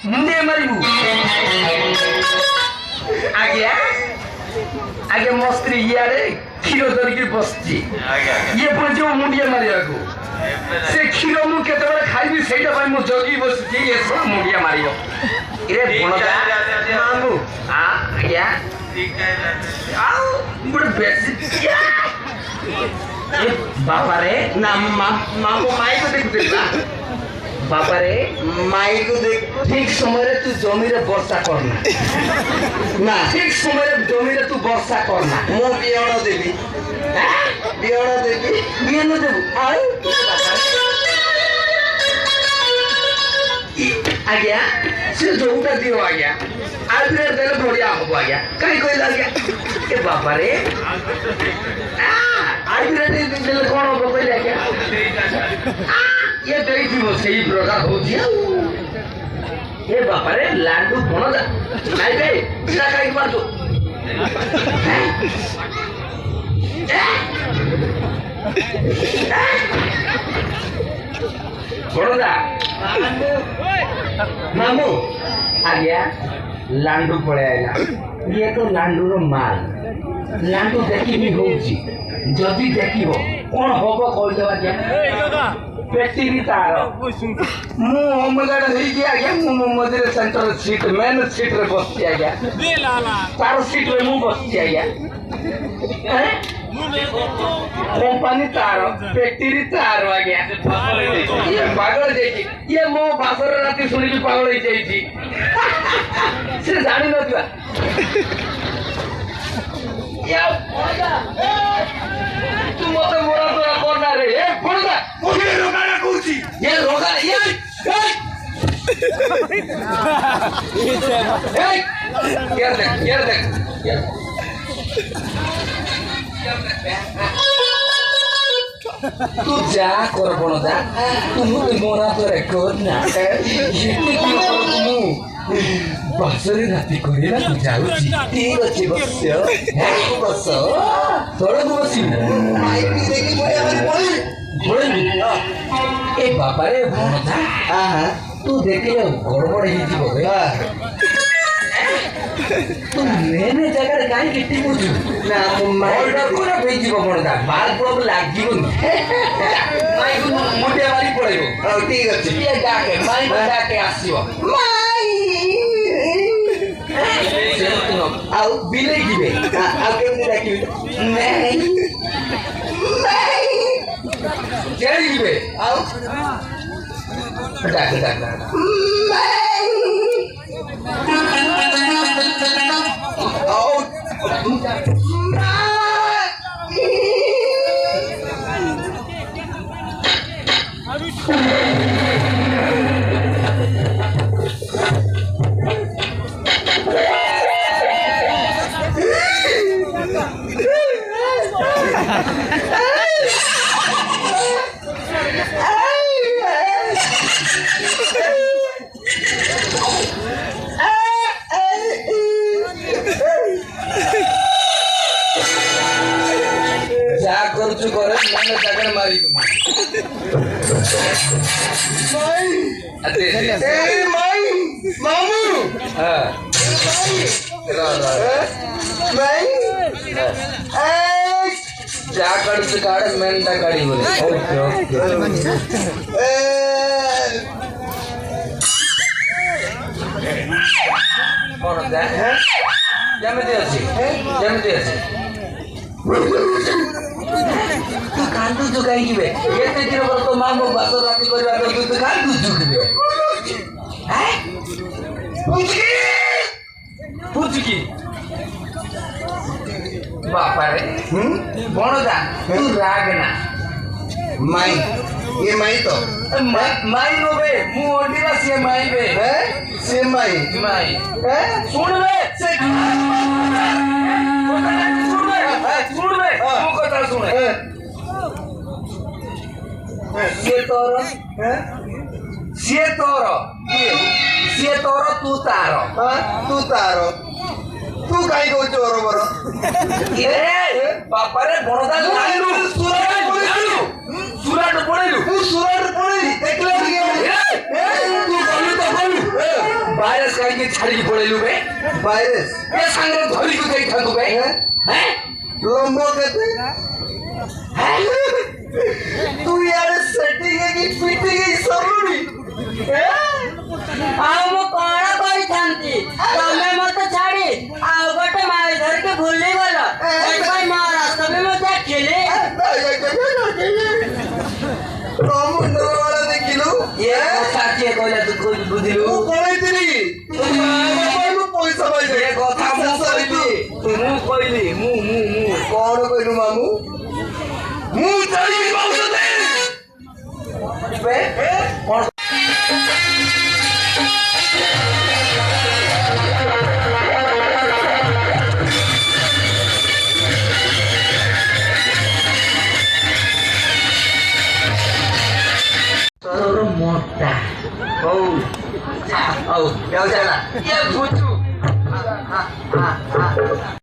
मुंडे मारिबू आज्ञा आगे मस्त्री इे क्षीर धरिकी बसची ये पुणी जो मुंडिया मारिया से क्षीर मु केते खाइबी सेटा भाई मु जगी बसची ये सब मुंडिया मारियो इरे बनदा मामू हां आज्ञा आओ बड़ बेसी ए बाबा रे ना मामू माई को देखुतेला बाबा रे माई को देख ठीक समय रे तू जमी रे वर्षा करना ना ठीक समय रे जमी रे तू वर्षा करना मु बियण देबी बियण देबी बियण देबू आई आज्ञा से जोटा दियो आज्ञा आज रे देले बढ़िया हो आज्ञा काई कहला आज्ञा ए बाबा रे आज रे देले कोन हो कहला आज्ञा ये देखिबो सेही प्रकार होची ए बापा रे लाडू कोन जा नाइ बे इला काई मार दो कोन जा मामू आज्ञा लाडू पळे आइला ये तो लाडू रो माल लाडू देखि भी होची जदी देखिबो कोन होबो कहले आज्ञा पेटी तार मु होमगार्ड हेई गया आज्ञा मु मझे सेंटर सीट मेन सीट रे बसती आज्ञा तार सीट रे मु बसती आज्ञा कंपनी तार पेटी तार आज्ञा ये पागल देखी ये मो बासर राती सुनी की पागल ही जाईची से जानि नथिबा या तू मते मोरा तोरा करना रे ए फोड़दा मुझे रोगाना कहूची ये रोगा ये यार देख तू जा कर बनदा तू मोरा तोरे करना मु बासरे राती करेला तू जाउची ठीक अछि बस्यो बस थोड़ा बसी माई भी देखि बया बोले ए बाबा रे बनदा हां तू देखिले गड़बड़ ही जीवो बे तू मेने जगह काई किटी बुझु ना माई कोन भेजिबो बनदा बाल प्रॉब्लम लागिबो माई को मोटे वाली पड़ेबो ठीक अछि ये डाके माई डाके आसीबो माई आओ बिले गिबे आ केमने डाकिबे नहीं केरे गिबे आओ डाक आओ कुछ करे मैंने टक्कर मारी माई ए माई मामू हां माई ए जा कर से काढ़ मेंटा काढ़ी बोले ओके ए और दे जेमते अछि तू कांदू जुगाई गिबे एते दिन पर तो मां मो बात राती करबा तो तू कांदू जुगबे हैं पुचकी बापा रे बनदा तू राग ना माई ये माई तो माई नो बे मु ओंडीला से माई बे हैं से माई हैं सुन बे से सुन बे मु कथा सुन से तोर तू तारो तू काई कहू बरोबर ए बापा रे बनदा सुराट पड़ेलु तू सुराट पड़ेली देखले तू गलु तो गलु भाइरस कहीं छाड़ी पड़ेलु बे भाइरस ए संगे धरी को देख थाकु बे हैं लंबो कहते हैं तू यार सेटिंग है कि फिटिंग है सबुरी ଆଉ ମୁଁ କଣ କରିଥାନ୍ତି ତମେ ମତେ ଛାଡି ଆଉ ଗୋଟେ ମାଇ ଧରିକି ଭୁଲି ଗଲ ସେଥିପାଇଁ ମୋ ରାସ୍ତା ବି ମୁଁ ଦେଖିଲି रामू नरवाला देखिलु ये कथा के कहला तू कोई बुझिलु तू कहैतिली तू पैसा पाइ ये कथा मु कहली मु कौन कहलु मामू मु चली बाउस दे बे कोन मोटा ओ औ क्या चला ये बुझू